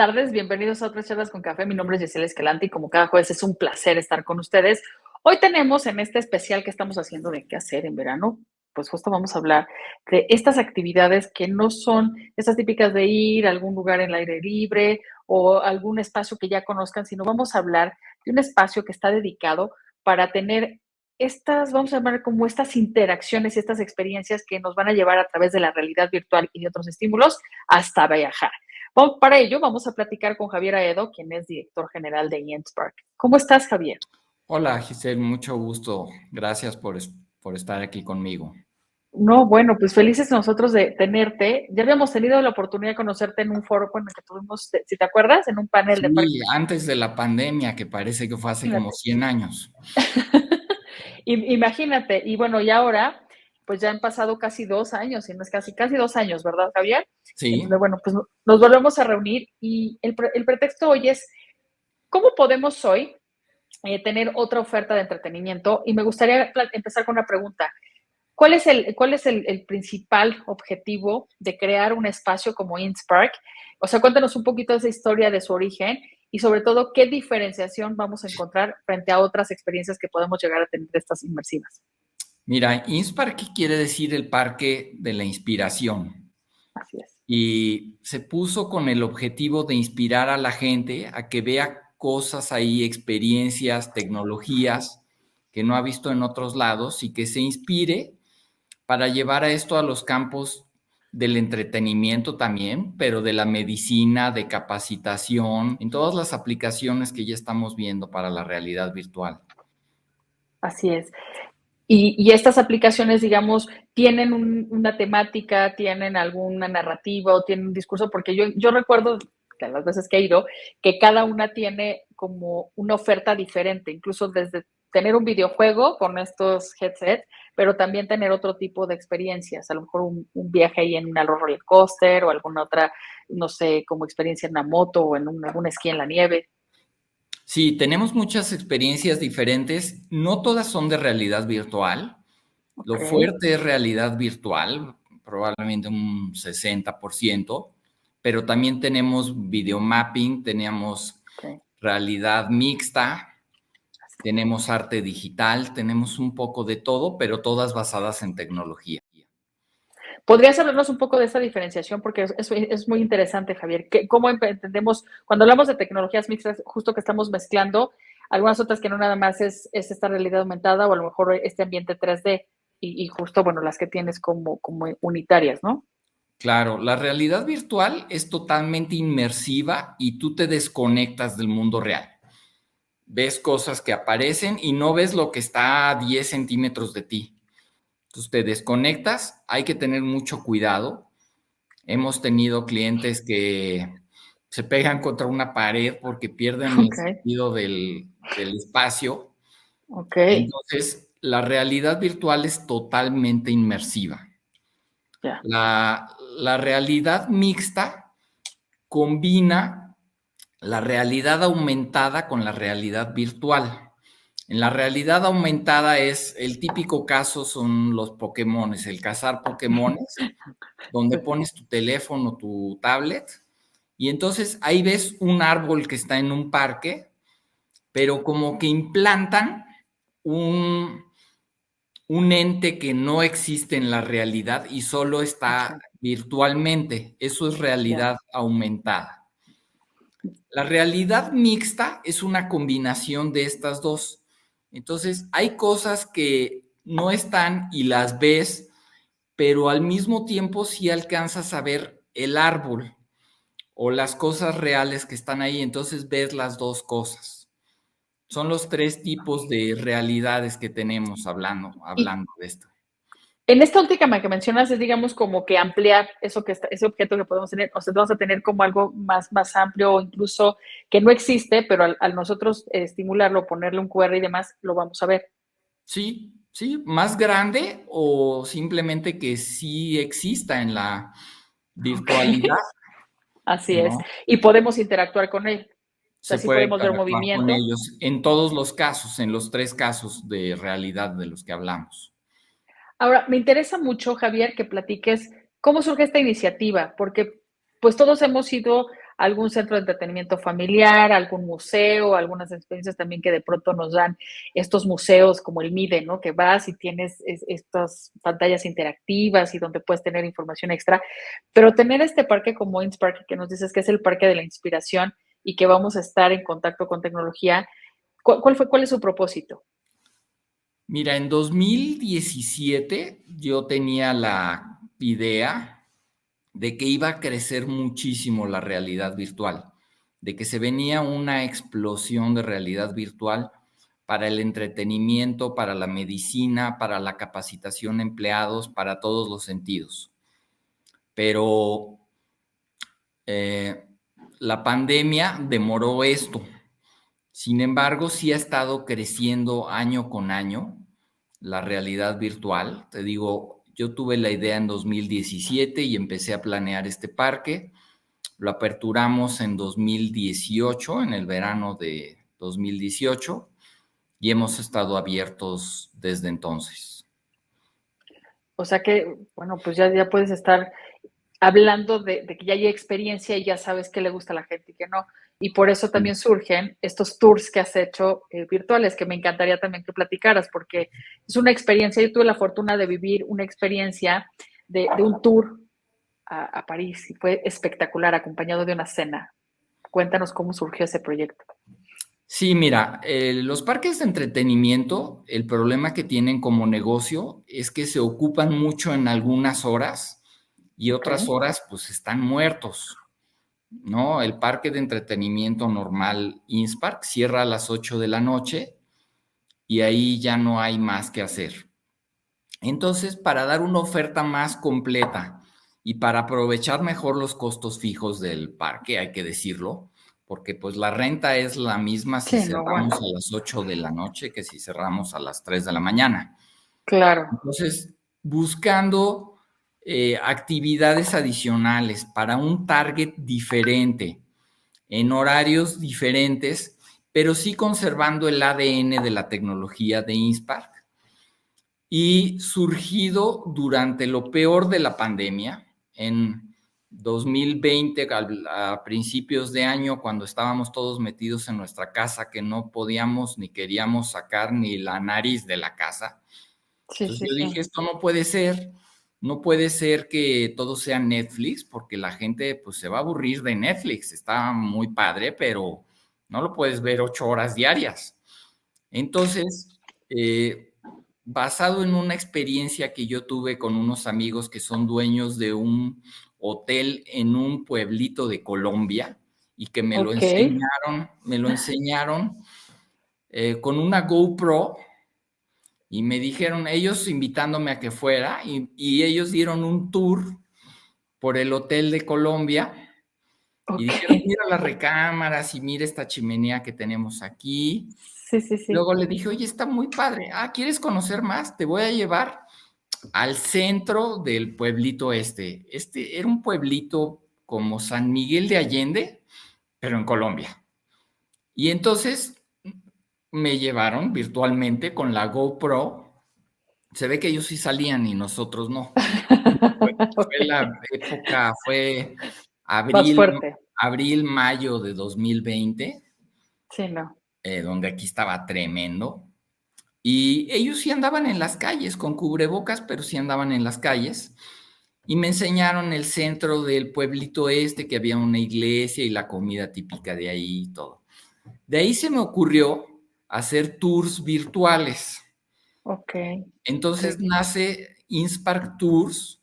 tardes, bienvenidos a otras charlas con café. Mi nombre es Yesel Escalante y como cada jueves es un placer estar con ustedes. Hoy tenemos en este especial que estamos haciendo de qué hacer en verano, pues justo vamos a hablar de estas actividades que no son estas típicas de ir a algún lugar en el aire libre o algún espacio que ya conozcan, sino vamos a hablar de un espacio que está dedicado para tener estas, vamos a llamar como estas interacciones y estas experiencias que nos van a llevar a través de la realidad virtual y de otros estímulos hasta viajar. Para ello, vamos a platicar con Javier Aedo, quien es director general de Innspark. ¿Cómo estás, Javier? Hola, Giselle, mucho gusto. Gracias por estar aquí conmigo. No, bueno, pues felices nosotros de tenerte. Ya habíamos tenido la oportunidad de conocerte en un foro en el que tuvimos, si te acuerdas, en un panel de parques. Sí, antes de la pandemia, que parece que fue hace como 100 años. Imagínate, y bueno, y ahora, pues ya han pasado casi 2 años, y no es casi 2 años, ¿verdad, Javier? Sí, Entonces, bueno, pues nos volvemos a reunir y el pretexto hoy es, ¿cómo podemos hoy tener otra oferta de entretenimiento? Y me gustaría empezar con una pregunta. ¿Cuál es el principal objetivo de crear un espacio como Innspark? O sea, cuéntanos un poquito de esa historia de su origen y sobre todo qué diferenciación vamos a encontrar frente a otras experiencias que podemos llegar a tener de estas inmersivas. mira, Innspark quiere decir el Parque de la Inspiración Así es. y se puso con el objetivo de inspirar a la gente a que vea cosas ahí, experiencias, tecnologías que no ha visto en otros lados y que se inspire para llevar a esto a los campos del entretenimiento también, pero de la medicina, de capacitación, en todas las aplicaciones que ya estamos viendo para la realidad virtual. Así es. Y estas aplicaciones, digamos, tienen una temática, tienen alguna narrativa o tienen un discurso, porque yo recuerdo que las veces que he ido, que cada una tiene como una oferta diferente, incluso desde tener un videojuego con estos headsets, pero también tener otro tipo de experiencias, a lo mejor un viaje ahí en un roller coaster o alguna otra, no sé, como experiencia en una moto o en algún esquí en la nieve. Sí, tenemos muchas experiencias diferentes, no todas son de realidad virtual. Lo Ok, fuerte es realidad virtual, probablemente un 60%, pero también tenemos videomapping, tenemos ok. realidad mixta, tenemos arte digital, tenemos un poco de todo, pero todas basadas en tecnología. ¿Podrías hablarnos un poco de esta diferenciación? Porque es muy interesante, Javier. ¿Cómo entendemos, cuando hablamos de tecnologías mixtas, justo que estamos mezclando algunas otras que no nada más es esta realidad aumentada o a lo mejor este ambiente 3D y justo, bueno, las que tienes como unitarias, ¿no? Claro, la realidad virtual es totalmente inmersiva y tú te desconectas del mundo real. Ves cosas que aparecen y no ves lo que está a 10 centímetros de ti. Entonces te desconectas, hay que tener mucho cuidado. Hemos tenido clientes que se pegan contra una pared porque pierden el Ok, sentido del espacio. ok, Entonces, la realidad virtual es totalmente inmersiva. ya, La realidad mixta combina la realidad aumentada con la realidad virtual. En la realidad aumentada es el típico caso son los Pokémones, el cazar Pokémones, donde sí, pones tu teléfono, tu tablet, y entonces ahí ves un árbol que está en un parque, pero como que implantan un, un ente que no existe en la realidad y solo está ok, virtualmente. Eso es ya, realidad aumentada. La realidad mixta es una combinación de estas dos. Entonces, hay cosas que no están y las ves, pero al mismo tiempo sí alcanzas a ver el árbol o las cosas reales que están ahí, entonces ves las dos cosas. Son los tres tipos de realidades que tenemos y hablando de esto. en esta última que mencionas es, digamos, como que ampliar eso que está, ese objeto que podemos tener, o sea, vamos a tener como algo más amplio o incluso que no existe, pero al nosotros estimularlo, ponerle un QR y demás, lo vamos a ver. Sí, sí, más grande o simplemente que sí exista en la Ok, virtualidad, así es. ¿no? Y podemos interactuar con él. O sea, Se sí puede podemos ver interactuar con movimiento. ellos en todos los casos, en los tres casos de realidad de los que hablamos. Ahora, me interesa mucho, Javier, que platiques cómo surge esta iniciativa, porque pues todos hemos ido algún centro de entretenimiento familiar, algún museo, algunas experiencias también que de pronto nos dan estos museos como el MIDE, ¿no? Que vas y tienes estas pantallas interactivas y donde puedes tener información extra, pero tener este parque como Innspark, que nos dices que es el parque de la inspiración y que vamos a estar en contacto con tecnología, ¿cuál es su propósito? Mira, en 2017 yo tenía la idea de que iba a crecer muchísimo la realidad virtual, de que se venía una explosión de realidad virtual para el entretenimiento, para la medicina, para la capacitación de empleados, para todos los sentidos. Pero eh, la pandemia demoró esto. Sin embargo, sí ha estado creciendo año con año la realidad virtual. Te digo, yo tuve la idea en 2017 y empecé a planear este parque. Lo aperturamos en 2018, en el verano de 2018, y hemos estado abiertos desde entonces. O sea que, bueno, pues ya puedes estar hablando de que ya hay experiencia y ya sabes qué le gusta a la gente y qué no. Y por eso también surgen estos tours que has hecho virtuales, que me encantaría también que platicaras, porque es una experiencia. Yo tuve la fortuna de vivir una experiencia de un tour a París y fue espectacular, acompañado de una cena. Cuéntanos cómo surgió ese proyecto. Sí, mira, los parques de entretenimiento, el problema que tienen como negocio es que se ocupan mucho en algunas horas y otras Okay. horas pues están muertos, ¿no? El parque de entretenimiento normal Inspark cierra a las 8 de la noche y ahí ya no hay más que hacer. Entonces, para dar una oferta más completa y para aprovechar mejor los costos fijos del parque, hay que decirlo, porque pues la renta es la misma si Sí, no, bueno, cerramos a las 8 de la noche que si cerramos a las 3 de la mañana. claro. Entonces, buscando actividades adicionales para un target diferente, en horarios diferentes, pero sí conservando el ADN de la tecnología de Inspark y surgido durante lo peor de la pandemia, en 2020, a principios de año, cuando estábamos todos metidos en nuestra casa, que no podíamos ni queríamos sacar ni la nariz de la casa. Sí, Entonces sí, yo dije, sí. esto no puede ser que todo sea Netflix, porque la gente pues se va a aburrir de Netflix, está muy padre, pero no lo puedes ver 8 horas diarias. Entonces, basado en una experiencia que yo tuve con unos amigos que son dueños de un hotel en un pueblito de Colombia y que Ok. me lo enseñaron con una GoPro y me dijeron, ellos invitándome a que fuera y ellos dieron un tour por el hotel de Colombia y Ok. dijeron, mira las recámaras y mira esta chimenea que tenemos aquí. Sí, sí, sí. Luego le dije, oye, está muy padre. Ah, ¿quieres conocer más? Te voy a llevar al centro del pueblito este. Este era un pueblito como San Miguel de Allende, pero en Colombia. Y entonces me llevaron virtualmente con la GoPro. Se ve que ellos sí salían y nosotros no. Ok. Fue Más abril, fuerte. mayo de 2020, Sí, no. donde aquí estaba tremendo. Y ellos sí andaban en las calles con cubrebocas, pero sí andaban en las calles. Y me enseñaron el centro del pueblito este, que había una iglesia y la comida típica de ahí y todo. De ahí se me ocurrió hacer tours virtuales. Ok. Ok. Entonces nace Inspark Tours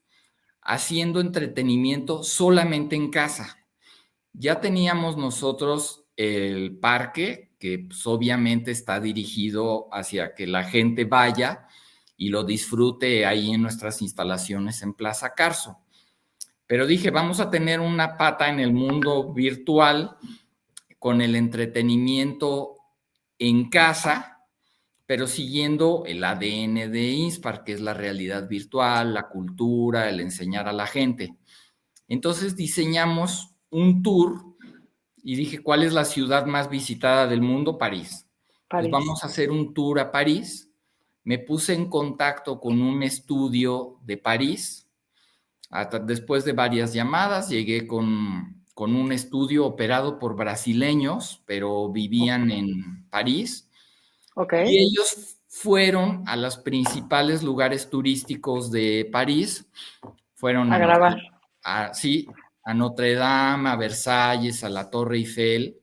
haciendo entretenimiento solamente en casa. Ya teníamos nosotros el parque, que pues, obviamente está dirigido hacia que la gente vaya y lo disfrute ahí en nuestras instalaciones en Plaza Carso. Pero dije, vamos a tener una pata en el mundo virtual con el entretenimiento en casa, pero siguiendo el ADN de Inspar, que es la realidad virtual, la cultura, el enseñar a la gente. Entonces diseñamos un tour y dije, ¿cuál es la ciudad más visitada del mundo? París. Pues París. vamos a hacer un tour a París. Me puse en contacto con un estudio de París. Después de varias llamadas, llegué con con un estudio operado por brasileños, pero vivían en París. Ok. Y ellos fueron a los principales lugares turísticos de París. Fueron A grabar. sí, a Notre Dame, a Versalles, a la Torre Eiffel,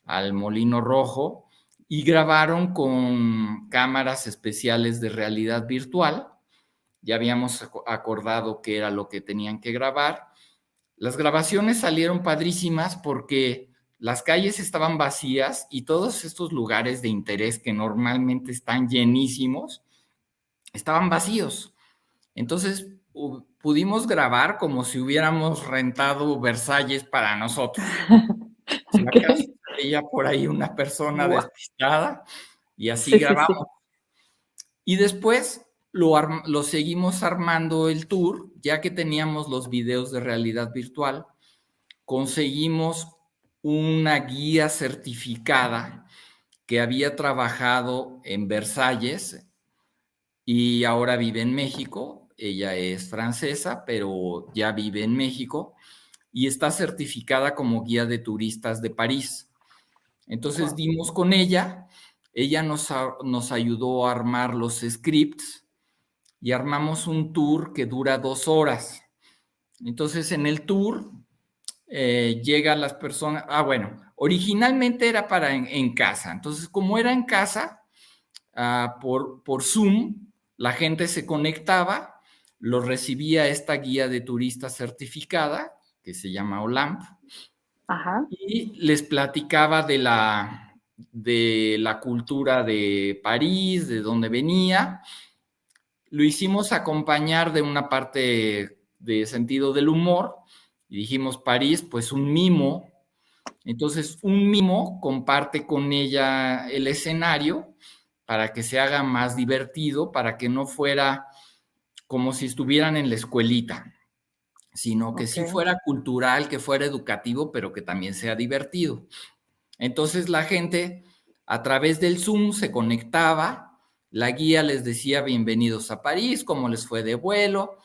al Molino Rojo, y grabaron con cámaras especiales de realidad virtual. Ya habíamos acordado qué era lo que tenían que grabar. Las grabaciones salieron padrísimas porque las calles estaban vacías y todos estos lugares de interés que normalmente están llenísimos estaban vacíos. Entonces pudimos grabar como si hubiéramos rentado Versalles para nosotros. Si Ok. acaso veía por ahí una persona Guau. despistada y así Sí, sí, grabamos. sí. Y después lo seguimos armando el tour, ya que teníamos los videos de realidad virtual, conseguimos una guía certificada que había trabajado en Versalles y ahora vive en México. Ella es francesa, pero ya vive en México y está certificada como guía de turistas de París. Entonces Guau. dimos con ella, ella nos ayudó a armar los scripts y armamos un tour que dura 2 horas. Entonces en el tour llegan las personas, bueno, originalmente era para en casa, entonces como era en casa, por Zoom, la gente se conectaba, lo recibía esta guía de turista certificada, que se llama OLAMP, Ajá. y les platicaba de la cultura de París, de dónde venía. Lo hicimos acompañar de una parte de sentido del humor, y dijimos París, pues un mimo. Entonces, un mimo comparte con ella el escenario para que se haga más divertido, para que no fuera como si estuvieran en la escuelita, sino que Ok. sí fuera cultural, que fuera educativo, pero que también sea divertido. Entonces la gente a través del Zoom se conectaba, la guía les decía bienvenidos a París, cómo les fue de vuelo,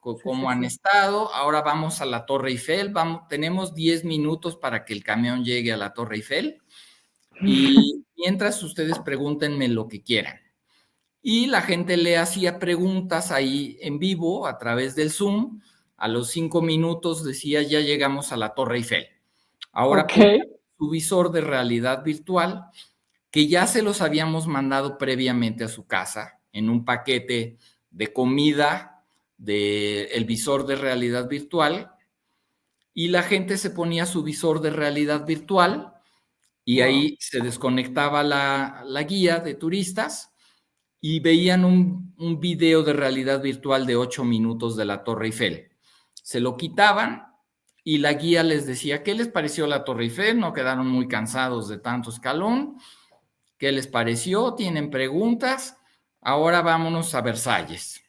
Sí, sí, cómo han sí. estado, ahora vamos a la Torre Eiffel, tenemos 10 minutos para que el camión llegue a la Torre Eiffel y mientras ustedes pregúntenme lo que quieran. Y la gente le hacía preguntas ahí en vivo a través del Zoom. A los 5 minutos decía, ya llegamos a la Torre Eiffel. Ahora Ok. pongan su visor de realidad virtual, que ya se los habíamos mandado previamente a su casa en un paquete de comida del visor de realidad virtual, y la gente se ponía su visor de realidad virtual y Wow. ahí se desconectaba la guía de turistas y veían un video de realidad virtual de 8 minutos de la Torre Eiffel. Se lo quitaban y la guía les decía, ¿qué les pareció la Torre Eiffel? ¿No quedaron muy cansados de tanto escalón? ¿Qué les pareció? ¿Tienen preguntas? Ahora vámonos a Versalles.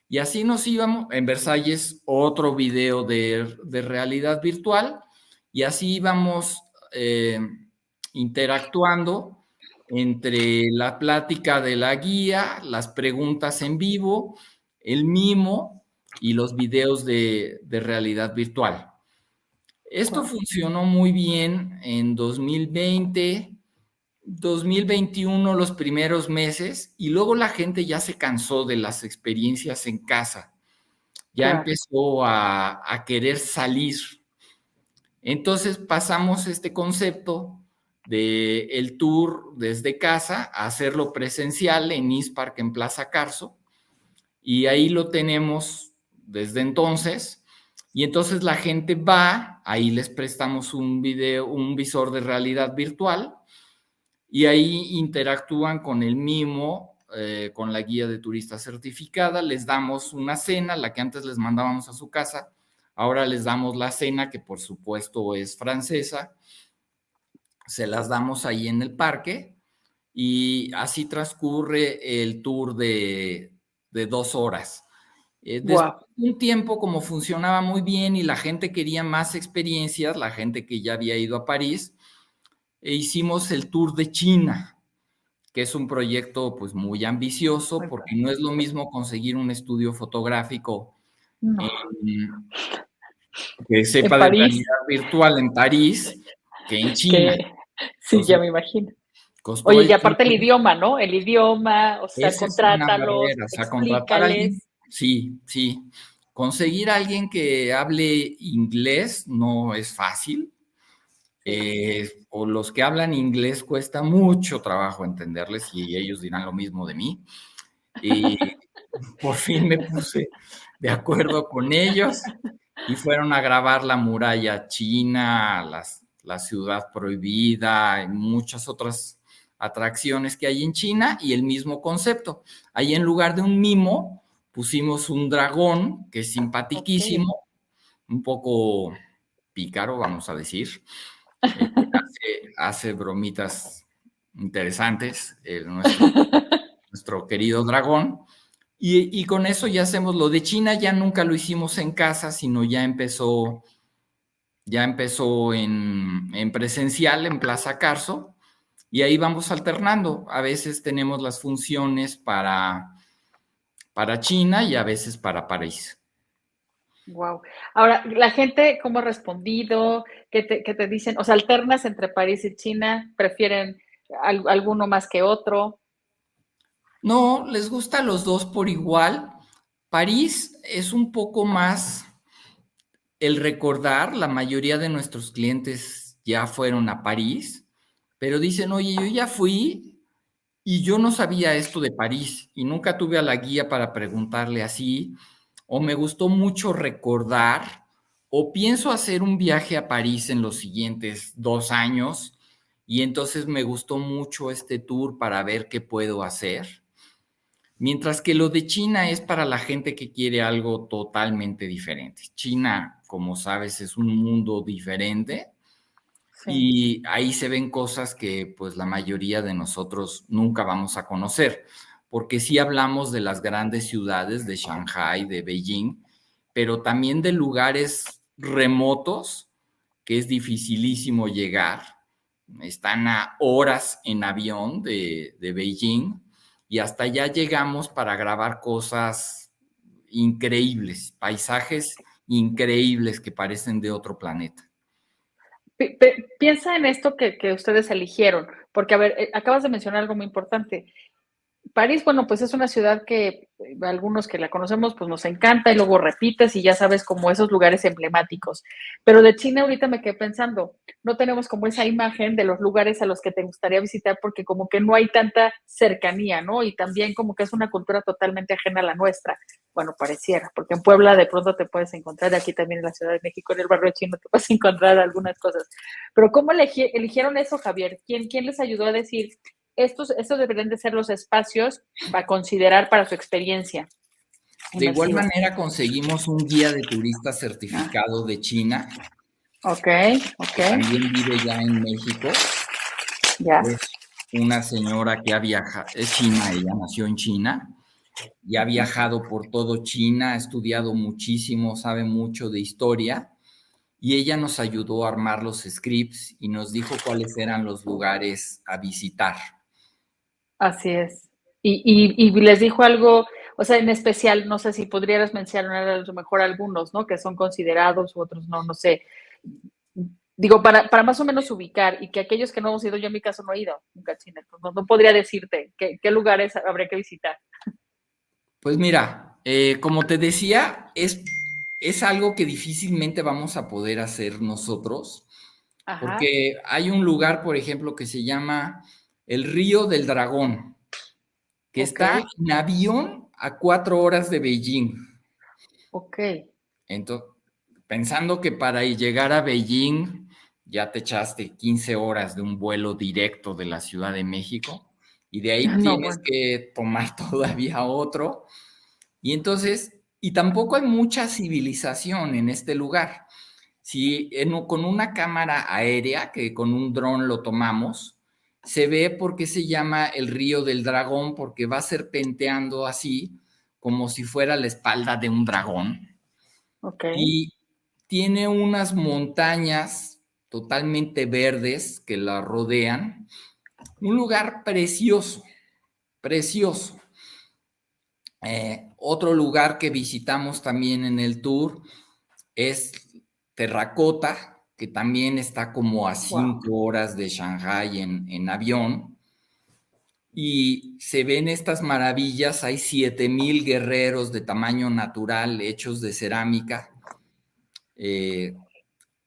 Y así nos íbamos, en Versalles otro video de realidad virtual, y así íbamos interactuando entre la plática de la guía, las preguntas en vivo, el mimo y los videos de realidad virtual. Esto Wow. funcionó muy bien en 2020, 2021, los primeros meses, y luego la gente ya se cansó de las experiencias en casa, ya Claro. empezó a querer salir. Entonces pasamos este concepto de el tour desde casa a hacerlo presencial en ISPARK en Plaza Carso, y ahí lo tenemos desde entonces. Y entonces la gente va, ahí les prestamos un video, un visor de realidad virtual, y ahí interactúan con el mimo, con la guía de turista certificada, les damos una cena, la que antes les mandábamos a su casa, ahora les damos la cena, que por supuesto es francesa, se las damos ahí en el parque, y así transcurre el tour de 2 horas. Después Wow. de un tiempo, como funcionaba muy bien y la gente quería más experiencias, la gente que ya había ido a París, hicimos el tour de China, que es un proyecto pues muy ambicioso Muy porque padre. no es lo mismo conseguir un estudio fotográfico No. en, que En sepa de París, realidad virtual en París que en China. que sí, ya Entonces, me imagino. costó Oye, y el aparte el triple. idioma, ¿no? El idioma, o sea, Esa es una contrátalos, barrera, o sea, contratar a alguien, explícales. sí, sí. Conseguir a alguien que hable inglés no es fácil. Sí. O los que hablan inglés cuesta mucho trabajo entenderles y ellos dirán lo mismo de mí. Y por fin me puse de acuerdo con ellos y fueron a grabar la muralla china, la ciudad prohibida y muchas otras atracciones que hay en China y el mismo concepto. Ahí en lugar de un mimo pusimos un dragón que es Ok. simpaticísimo, un poco pícaro, vamos a decir. Hace bromitas interesantes, nuestro querido dragón. Y con eso ya hacemos lo de China, ya nunca lo hicimos en casa, sino ya empezó en presencial, en Plaza Carso, y ahí vamos alternando. A veces tenemos las funciones para China y a veces para París. Wow. Ahora, la gente, ¿cómo ha respondido? ¿Qué te dicen? O sea, alternas entre París y China, prefieren alguno más que otro. No, les gusta a los dos por igual. París es un poco más el recordar, la mayoría de nuestros clientes ya fueron a París, pero dicen, oye, yo ya fui y yo no sabía esto de París y nunca tuve a la guía para preguntarle así, o me gustó mucho recordar, o pienso hacer un viaje a París en los siguientes 2 años y entonces me gustó mucho este tour para ver qué puedo hacer. Mientras que lo de China es para la gente que quiere algo totalmente diferente. China, como sabes, es un mundo diferente Sí. y ahí se ven cosas que pues la mayoría de nosotros nunca vamos a conocer, porque sí hablamos de las grandes ciudades de Shanghai, de Beijing, pero también de lugares remotos que es dificilísimo llegar. Están a horas en avión de Beijing y hasta allá llegamos para grabar cosas increíbles, paisajes increíbles que parecen de otro planeta. Piensa en esto que ustedes eligieron, porque, a ver, acabas de mencionar algo muy importante. París, bueno, pues es una ciudad que algunos que la conocemos, pues nos encanta y luego repites y ya sabes como esos lugares emblemáticos. Pero de China ahorita me quedé pensando, no tenemos como esa imagen de los lugares a los que te gustaría visitar porque como que no hay tanta cercanía, ¿no? Y también como que es una cultura totalmente ajena a la nuestra. Bueno, pareciera, porque en Puebla de pronto te puedes encontrar, aquí también en la Ciudad de México, en el barrio chino, te puedes encontrar algunas cosas. Pero ¿cómo eligieron eso, Javier? ¿Quién les ayudó a decir, estos deberían de ser los espacios para considerar para su experiencia De igual inmersiva? manera conseguimos un guía de turistas Ah, certificado de China, ok, ok, que también vive ya en México. ya. Es una señora que ha viajado, es china, ella nació en China y ha Uh-huh. viajado por todo China, ha estudiado muchísimo, sabe mucho de historia y ella nos ayudó a armar los scripts y nos dijo cuáles eran los lugares a visitar. Así es. Y les dijo algo, o sea, en especial, no sé si podrías mencionar a lo mejor algunos, ¿no? Que son considerados u otros no, no sé. Digo, para más o menos ubicar y que aquellos que no hemos ido, yo en mi caso no he ido nunca a China, pues no podría decirte qué lugares habría que visitar. Pues mira, como te decía, es algo que difícilmente vamos a poder hacer nosotros, Ajá, porque hay un lugar, por ejemplo, que se llama el Río del Dragón, que ok, está en avión a 4 horas de Beijing. ok. Entonces, pensando que para llegar a Beijing ya te echaste 15 horas de un vuelo directo de la Ciudad de México y de ahí No, tienes bueno. que tomar todavía otro. Y entonces, y tampoco hay mucha civilización en este lugar. Si con una cámara aérea, que con un dron lo tomamos, se ve por qué se llama el río del dragón, porque va serpenteando así, como si fuera la espalda de un dragón. Ok. Y tiene unas montañas totalmente verdes que la rodean. Un lugar precioso, precioso. Otro lugar que visitamos también en el tour es Terracota, que también está como a Wow. 5 horas de Shanghái en avión, y se ven estas maravillas. Hay 7,000 guerreros de tamaño natural hechos de cerámica, eh,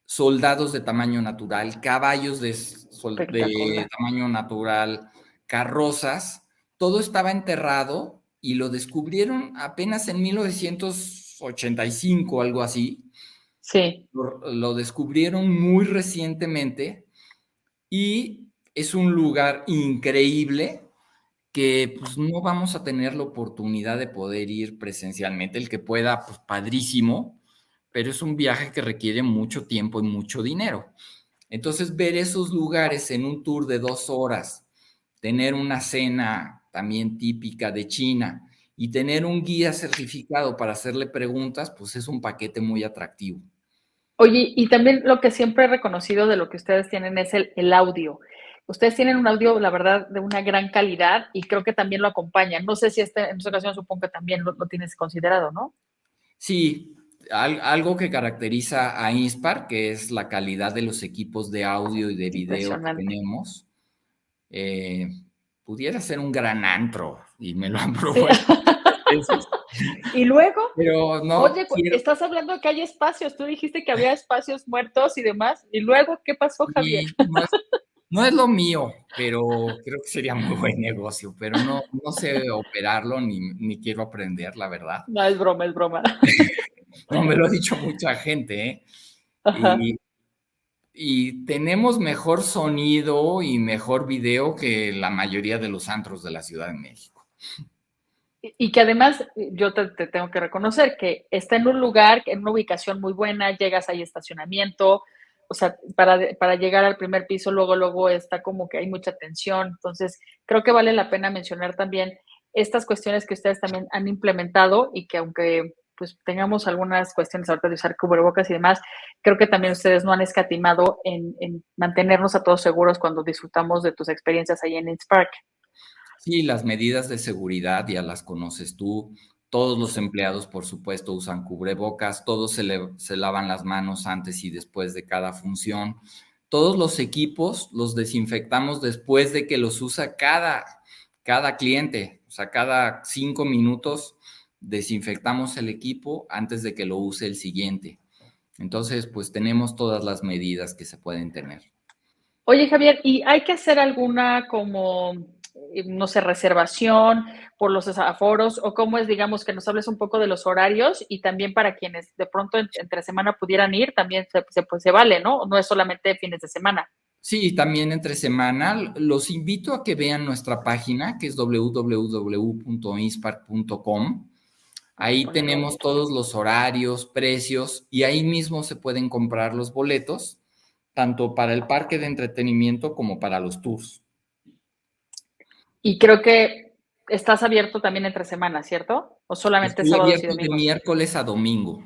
soldados de tamaño natural, caballos de Espectacular. tamaño natural, carrozas. Todo estaba enterrado y lo descubrieron apenas en 1985, algo así. Sí. Lo descubrieron muy recientemente y es un lugar increíble que pues no vamos a tener la oportunidad de poder ir presencialmente. El que pueda, pues padrísimo, pero es un viaje que requiere mucho tiempo y mucho dinero. Entonces, ver esos lugares en un tour de 2 horas, tener una cena también típica de China y tener un guía certificado para hacerle preguntas, pues es un paquete muy atractivo. Oye, y también lo que siempre he reconocido de lo que ustedes tienen es el audio. Ustedes tienen un audio, la verdad, de una gran calidad y creo que también lo acompañan. No sé si en esta ocasión supongo que también lo tienes considerado, ¿no? Sí, algo que caracteriza a Inspar, que es la calidad de los equipos de audio y de video que Impresionante. tenemos. eh, Pudiera ser un gran antro y me lo han Sí. propuesto muchas veces, Y luego, pero no oye, quiero. estás hablando de que hay espacios. Tú dijiste que había espacios muertos y demás. Y luego, ¿qué pasó, Javier? Y no es lo mío, pero creo que sería muy buen negocio, pero no sé operarlo ni quiero aprender, la verdad. No, es broma, es broma. No, me lo ha dicho mucha gente, ¿eh? Ajá. Y, y tenemos mejor sonido y mejor video que la mayoría de los antros de la Ciudad de México. Y que además yo te tengo que reconocer que está en un lugar, en una ubicación muy buena, llegas, hay estacionamiento, o sea, para llegar al primer piso, luego está como que hay mucha tensión. Entonces, creo que vale la pena mencionar también estas cuestiones que ustedes también han implementado y que aunque pues tengamos algunas cuestiones ahorita de usar cubrebocas y demás, creo que también ustedes no han escatimado en mantenernos a todos seguros cuando disfrutamos de tus experiencias ahí en Innspark. Sí, las medidas de seguridad ya las conoces tú. Todos los empleados, por supuesto, usan cubrebocas, todos se lavan las manos antes y después de cada función. Todos los equipos los desinfectamos después de que los usa cada cliente. O sea, cada 5 minutos desinfectamos el equipo antes de que lo use el siguiente. Entonces, pues tenemos todas las medidas que se pueden tener. Oye, Javier, ¿y hay que hacer alguna como, no sé, reservación por los aforos o cómo es, digamos, que nos hables un poco de los horarios y también para quienes de pronto entre semana pudieran ir, también pues, se vale, ¿no? No es solamente fines de semana. Sí, también entre semana. Los invito a que vean nuestra página, que es www.inspark.com. Vamos a Ahí ponerlo tenemos ahí. todos los horarios, precios, y ahí mismo se pueden comprar los boletos, tanto para el parque de entretenimiento como para los tours. Y creo que estás abierto también entre semanas, ¿cierto? O solamente Estoy sábados y abierto de domingos. miércoles a domingo,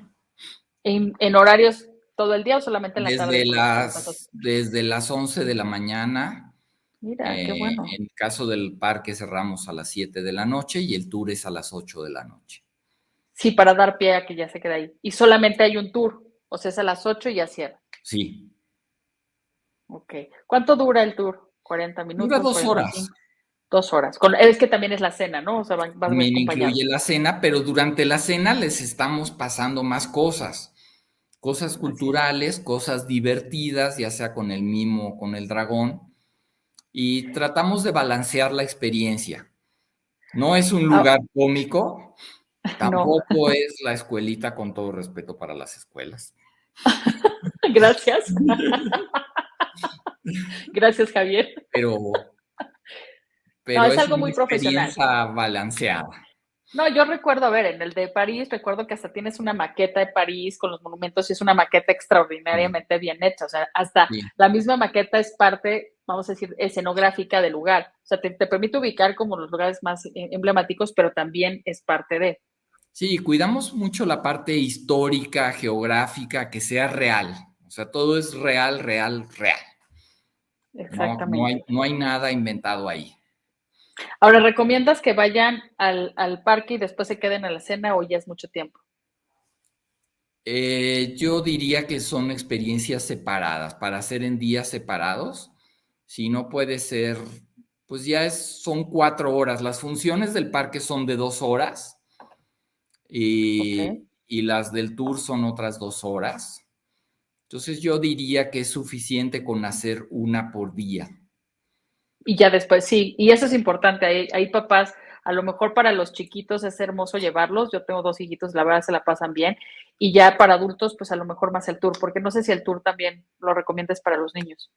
En horarios todo el día o solamente en la tarde desde por lo que pasó? desde las 11 de la mañana. Mira, qué bueno. En caso del parque cerramos a las 7 de la noche y el tour es a las 8 de la noche. Sí, para dar pie a que ya se quede ahí. Y solamente hay un tour, o sea, es a las 8 y ya cierra. Sí, Ok. ¿Cuánto dura el tour? dura ¿40 minutos? 2 horas. ¿45? 2 horas. Es que también es la cena, ¿no? O sea, vas También acompañado. incluye la cena, pero durante la cena les estamos pasando más cosas Así es. culturales, cosas divertidas, ya sea con el mimo o con el dragón, y tratamos de balancear la experiencia. No es un Ah, lugar cómico, no, tampoco es la escuelita, con todo respeto para las escuelas, gracias. Gracias, Javier. pero, No, pero es es algo una muy profesional. experiencia balanceada. No, yo recuerdo, a ver, en el de París, recuerdo que hasta tienes una maqueta de París con los monumentos y es una maqueta Sí, extraordinariamente bien hecha. O sea, hasta sí. la misma maqueta es parte, vamos a decir, escenográfica del lugar. O sea, te permite ubicar como los lugares más emblemáticos, pero también es parte de. Sí, cuidamos mucho la parte histórica, geográfica, que sea real. O sea, todo es real, real, real. Exactamente. No hay nada inventado ahí. Ahora, ¿recomiendas que vayan al parque y después se queden a la cena o ya es mucho tiempo? Yo diría que son experiencias separadas, para hacer en días separados. Si no puede ser, pues son 4 horas. Las funciones del parque son de 2 horas Ok. y las del tour son otras 2 horas. Entonces yo diría que es suficiente con hacer una por día. Y ya después, sí, y eso es importante. Hay papás, a lo mejor para los chiquitos es hermoso llevarlos. Yo tengo 2 hijitos, la verdad se la pasan bien. Y ya para adultos, pues a lo mejor más el tour, porque no sé si el tour también lo recomiendas para los niños.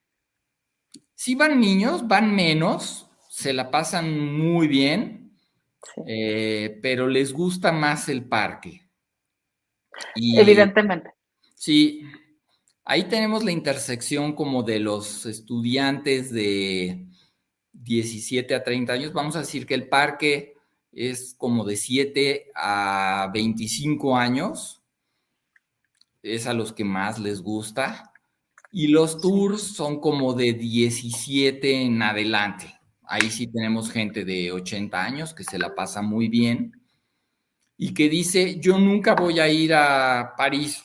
Si van niños, van menos, se la pasan muy bien, Sí, pero les gusta más el parque. Y evidentemente. sí, ahí tenemos la intersección como de los estudiantes de 17 a 30 años. Vamos a decir que el parque es como de 7 a 25 años, es a los que más les gusta. Y los Sí, tours son como de 17 en adelante. Ahí sí tenemos gente de 80 años que se la pasa muy bien y que dice, yo nunca voy a ir a París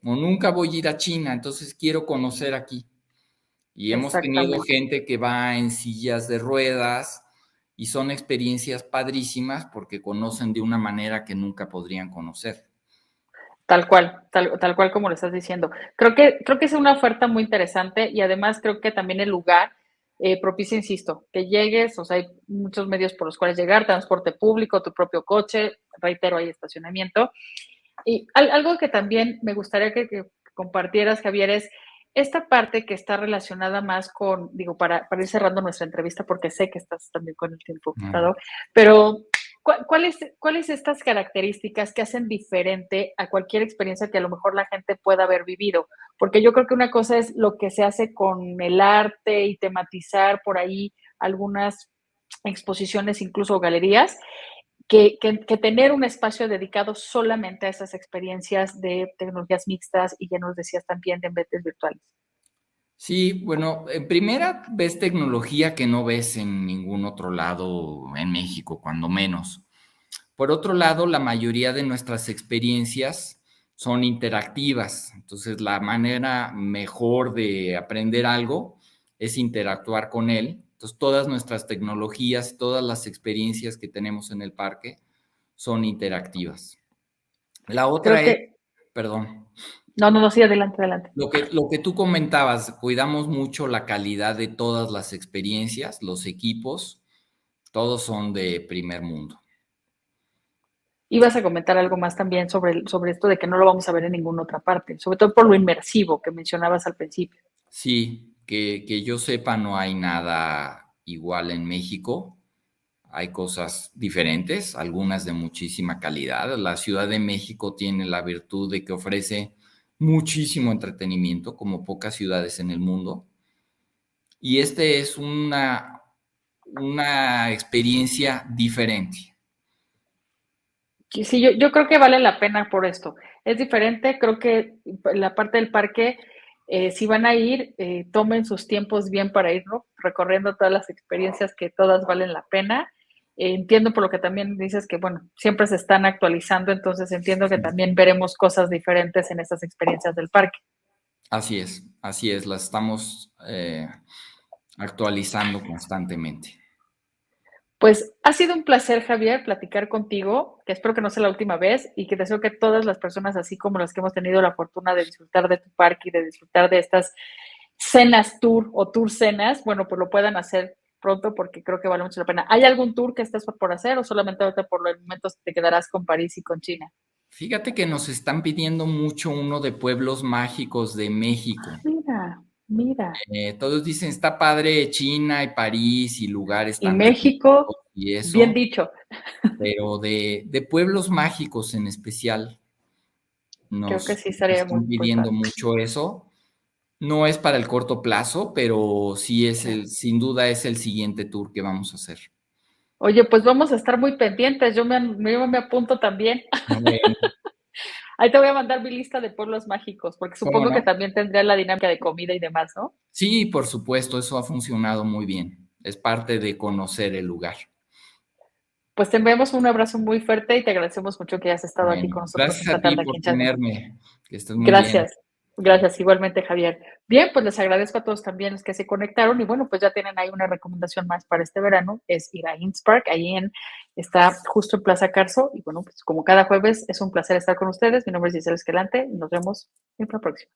o nunca voy a ir a China, entonces quiero conocer aquí. Y hemos tenido exactamente. gente que va en sillas de ruedas y son experiencias padrísimas porque conocen de una manera que nunca podrían conocer. Tal cual como lo estás diciendo. Creo que es una oferta muy interesante y además creo que también el lugar propicia, insisto, que llegues, o sea, hay muchos medios por los cuales llegar, transporte público, tu propio coche, reitero, hay estacionamiento. Y algo que también me gustaría que compartieras, Javier, es esta parte que está relacionada más con, digo, para ir cerrando nuestra entrevista, porque sé que estás también con el tiempo Mm. ocupado, pero ¿cuáles estas características que hacen diferente a cualquier experiencia que a lo mejor la gente pueda haber vivido? Porque yo creo que una cosa es lo que se hace con el arte y tematizar por ahí algunas exposiciones, incluso galerías, que tener un espacio dedicado solamente a esas experiencias de tecnologías mixtas y ya nos decías también de ambientes virtuales. Sí, bueno, en primera ves tecnología que no ves en ningún otro lado en México, cuando menos. Por otro lado, la mayoría de nuestras experiencias son interactivas, entonces la manera mejor de aprender algo es interactuar con él. Entonces, todas nuestras tecnologías, todas las experiencias que tenemos en el parque son interactivas. La Creo otra es, que, perdón, no, no, no, sí, adelante, adelante. lo que tú comentabas, cuidamos mucho la calidad de todas las experiencias, los equipos, todos son de primer mundo. Ibas a comentar algo más también sobre esto de que no lo vamos a ver en ninguna otra parte, sobre todo por lo inmersivo que mencionabas al principio. Sí, que yo sepa, no hay nada igual en México. Hay cosas diferentes, algunas de muchísima calidad. La Ciudad de México tiene la virtud de que ofrece muchísimo entretenimiento, como pocas ciudades en el mundo. Y este es una experiencia diferente. Sí, yo creo que vale la pena por esto. Es diferente, creo que la parte del parque, si van a ir, tomen sus tiempos bien para ir, ¿no? Recorriendo todas las experiencias que todas valen la pena. Entiendo por lo que también dices que, bueno, siempre se están actualizando, entonces entiendo que también veremos cosas diferentes en estas experiencias del parque. Así es, las estamos actualizando constantemente. Pues ha sido un placer, Javier, platicar contigo, que espero que no sea la última vez y que deseo que todas las personas, así como las que hemos tenido la fortuna de disfrutar de tu parque y de disfrutar de estas cenas tour o tour cenas, bueno, pues lo puedan hacer pronto porque creo que vale mucho la pena. ¿Hay algún tour que estés por hacer o solamente ahorita por los momentos te quedarás con París y con China? Fíjate que nos están pidiendo mucho uno de pueblos mágicos de México. Mira, mira. Todos dicen, está padre China y París y lugares Y tan remotos México, y bien eso, dicho. pero de pueblos mágicos en especial Creo que nos sí estaría muy están pidiendo importante. mucho eso. No es para el corto plazo, pero sí Claro. sin duda es el siguiente tour que vamos a hacer. Oye, pues vamos a estar muy pendientes. Yo me apunto también. Bueno, Ahí te voy a mandar mi lista de pueblos mágicos, porque ¿cómo supongo que no? también tendría la dinámica de comida y demás, ¿no? Sí, por supuesto, eso ha funcionado muy bien. Es parte de conocer el lugar. Pues te enviamos un abrazo muy fuerte y te agradecemos mucho que hayas estado aquí Bueno, con nosotros gracias a esta ti tarde aquí por en Chatme. tenerme. Que estés muy bien. Gracias, gracias, igualmente, Javier. Bien, pues les agradezco a todos también los que se conectaron y bueno, pues ya tienen ahí una recomendación más para este verano, es ir a Innspark, está justo en Plaza Carso y bueno, pues como cada jueves es un placer estar con ustedes. Mi nombre es Gisela Esquelante y nos vemos en la próxima.